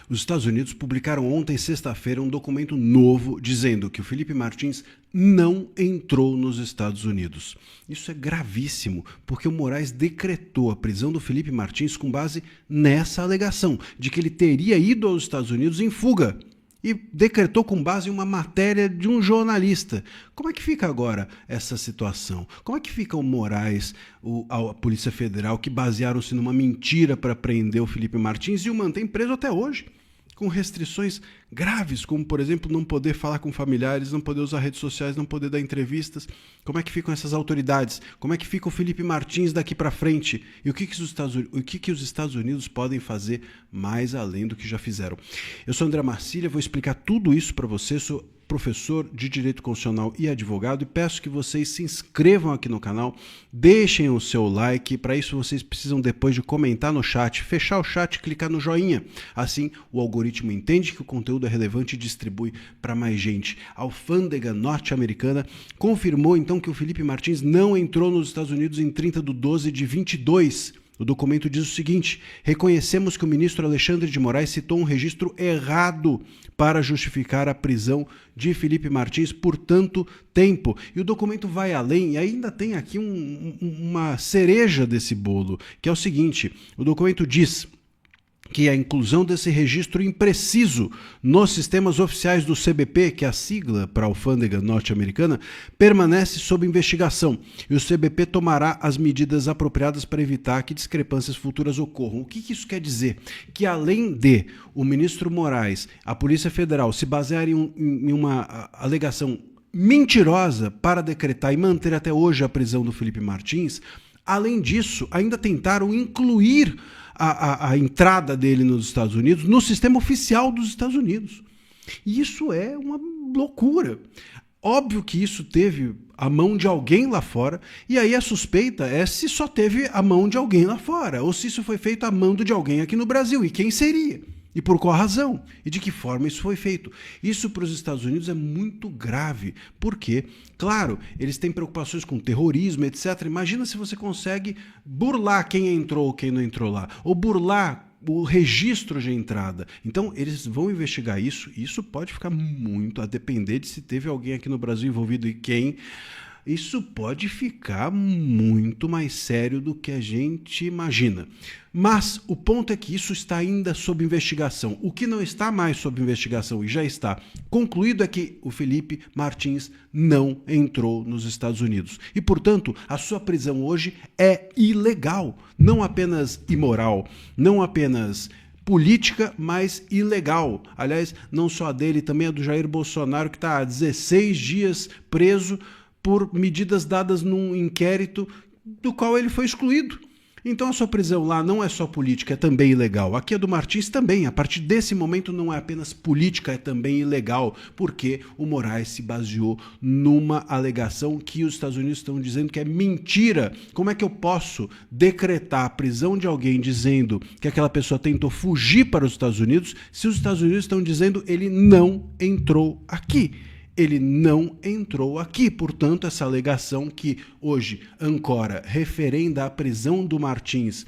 Os Estados Unidos publicaram ontem, sexta-feira, um documento novo dizendo que o Felipe Martins não entrou nos Estados Unidos. Isso é gravíssimo, porque o Moraes decretou a prisão do Felipe Martins com base nessa alegação de que ele teria ido aos Estados Unidos em fuga. E decretou com base em uma matéria de um jornalista. Como é que fica agora essa situação? Como é que fica o Moraes, a Polícia Federal, que basearam-se numa mentira para prender o Felipe Martins e o mantém preso até hoje? Com restrições graves, como, por exemplo, não poder falar com familiares, não poder usar redes sociais, não poder dar entrevistas. Como é que ficam essas autoridades? Como é que fica o Felipe Martins daqui para frente? E o que os Estados Unidos podem fazer mais além do que já fizeram? Eu sou André Marcília, vou explicar tudo isso para você. Sou professor de Direito Constitucional e advogado e peço que vocês se inscrevam aqui no canal, deixem o seu like. Para isso vocês precisam depois de comentar no chat, fechar o chat e clicar no joinha. Assim o algoritmo entende que o conteúdo é relevante e distribui para mais gente. A alfândega norte-americana confirmou então que o Felipe Martins não entrou nos Estados Unidos em 30/12/22. O documento diz o seguinte: reconhecemos que o ministro Alexandre de Moraes citou um registro errado para justificar a prisão de Felipe Martins por tanto tempo. E o documento vai além e ainda tem aqui uma cereja desse bolo, que é o seguinte: o documento diz que a inclusão desse registro impreciso nos sistemas oficiais do CBP, que é a sigla para a alfândega norte-americana, permanece sob investigação e o CBP tomará as medidas apropriadas para evitar que discrepâncias futuras ocorram. O que isso quer dizer? Que além de o ministro Moraes, a Polícia Federal, se basearem em uma alegação mentirosa para decretar e manter até hoje a prisão do Felipe Martins, além disso, ainda tentaram incluir a entrada dele nos Estados Unidos no sistema oficial dos Estados Unidos. E isso é uma loucura. Óbvio que isso teve a mão de alguém lá fora, e aí a suspeita é se só teve a mão de alguém lá fora, ou se isso foi feito a mando de alguém aqui no Brasil, e quem seria? E por qual razão? E de que forma isso foi feito? Isso para os Estados Unidos é muito grave, porque, claro, eles têm preocupações com terrorismo, etc. Imagina se você consegue burlar quem entrou ou quem não entrou lá, ou burlar o registro de entrada. Então, eles vão investigar isso, e isso pode ficar muito a depender de se teve alguém aqui no Brasil envolvido e quem. Isso pode ficar muito mais sério do que a gente imagina. Mas o ponto é que isso está ainda sob investigação. O que não está mais sob investigação e já está concluído é que o Felipe Martins não entrou nos Estados Unidos. E, portanto, a sua prisão hoje é ilegal. Não apenas imoral, não apenas política, mas ilegal. Aliás, não só a dele, também a do Jair Bolsonaro, que está há 16 dias preso por medidas dadas num inquérito do qual ele foi excluído. Então a sua prisão lá não é só política, é também ilegal. Aqui a do Martins também. A partir desse momento não é apenas política, é também ilegal, porque o Moraes se baseou numa alegação que os Estados Unidos estão dizendo que é mentira. Como é que eu posso decretar a prisão de alguém dizendo que aquela pessoa tentou fugir para os Estados Unidos, se os Estados Unidos estão dizendo ele não entrou aqui? Ele não entrou aqui, portanto, essa alegação que hoje ancora referenda a prisão do Martins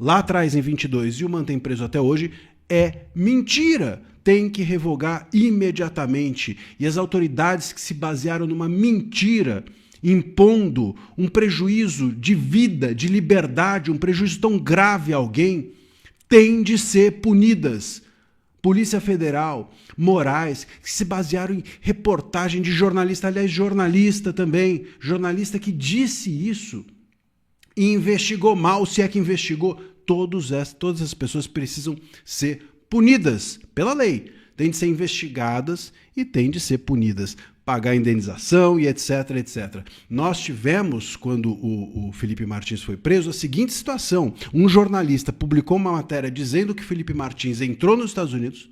lá atrás em 22 e o mantém preso até hoje é mentira. Tem que revogar imediatamente. E as autoridades que se basearam numa mentira, impondo um prejuízo de vida, de liberdade, um prejuízo tão grave a alguém, têm de ser punidas. Polícia Federal, Moraes, que se basearam em reportagem de jornalista, aliás, jornalista também, jornalista que disse isso e investigou mal, se é que investigou, todas as pessoas precisam ser punidas pela lei, têm de ser investigadas e têm de ser punidas, pagar indenização e etc, etc. Nós tivemos, quando o Felipe Martins foi preso, a seguinte situação: um jornalista publicou uma matéria dizendo que Felipe Martins entrou nos Estados Unidos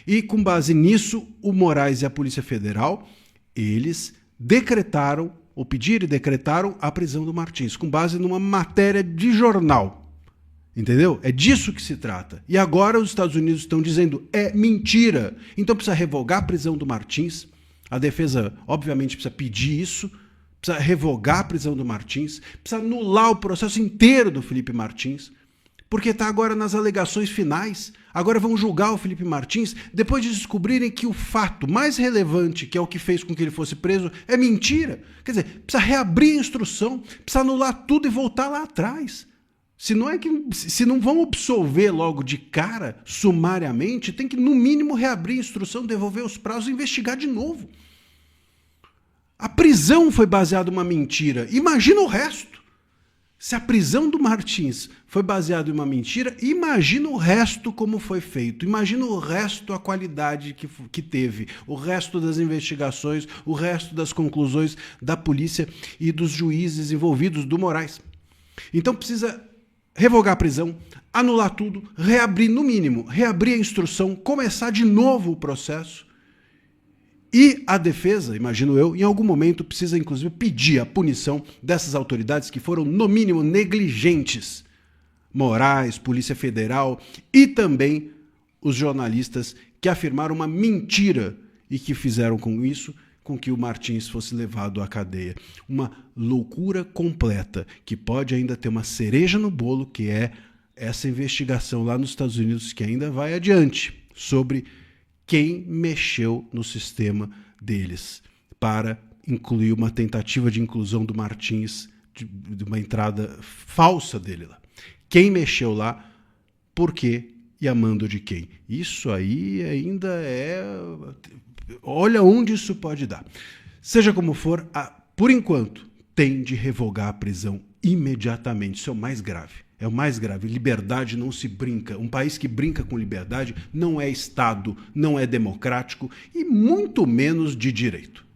e, com base nisso, o Moraes e a Polícia Federal, eles decretaram, ou pediram e decretaram a prisão do Martins, com base numa matéria de jornal. Entendeu? É disso que se trata. E agora os Estados Unidos estão dizendo é mentira. Então precisa revogar a prisão do Martins. A defesa, obviamente, precisa pedir isso, precisa revogar a prisão do Martins, precisa anular o processo inteiro do Felipe Martins, porque está agora nas alegações finais. Agora vão julgar o Felipe Martins, depois de descobrirem que o fato mais relevante, que é o que fez com que ele fosse preso, é mentira. Quer dizer, precisa reabrir a instrução, precisa anular tudo e voltar lá atrás. Se não vão absolver logo de cara, sumariamente, tem que, no mínimo, reabrir a instrução, devolver os prazos e investigar de novo. A prisão foi baseada em uma mentira. Imagina o resto. Se a prisão do Martins foi baseada em uma mentira, imagina o resto como foi feito. Imagina o resto, a qualidade que teve. O resto das investigações, o resto das conclusões da polícia e dos juízes envolvidos, do Moraes. Então precisa revogar a prisão, anular tudo, reabrir no mínimo, reabrir a instrução, começar de novo o processo. E a defesa, imagino eu, em algum momento precisa inclusive pedir a punição dessas autoridades que foram, no mínimo, negligentes. Moraes, Polícia Federal e também os jornalistas que afirmaram uma mentira e que fizeram com isso com que o Martins fosse levado à cadeia. Uma loucura completa que pode ainda ter uma cereja no bolo, que é essa investigação lá nos Estados Unidos que ainda vai adiante sobre quem mexeu no sistema deles para incluir uma tentativa de inclusão do Martins, de uma entrada falsa dele lá. Quem mexeu lá, por quê e a mando de quem? Isso aí ainda é... Olha onde isso pode dar. Seja como for, por enquanto, tem de revogar a prisão imediatamente. Isso é o mais grave. É o mais grave. Liberdade não se brinca. Um país que brinca com liberdade não é Estado, não é democrático e muito menos de direito.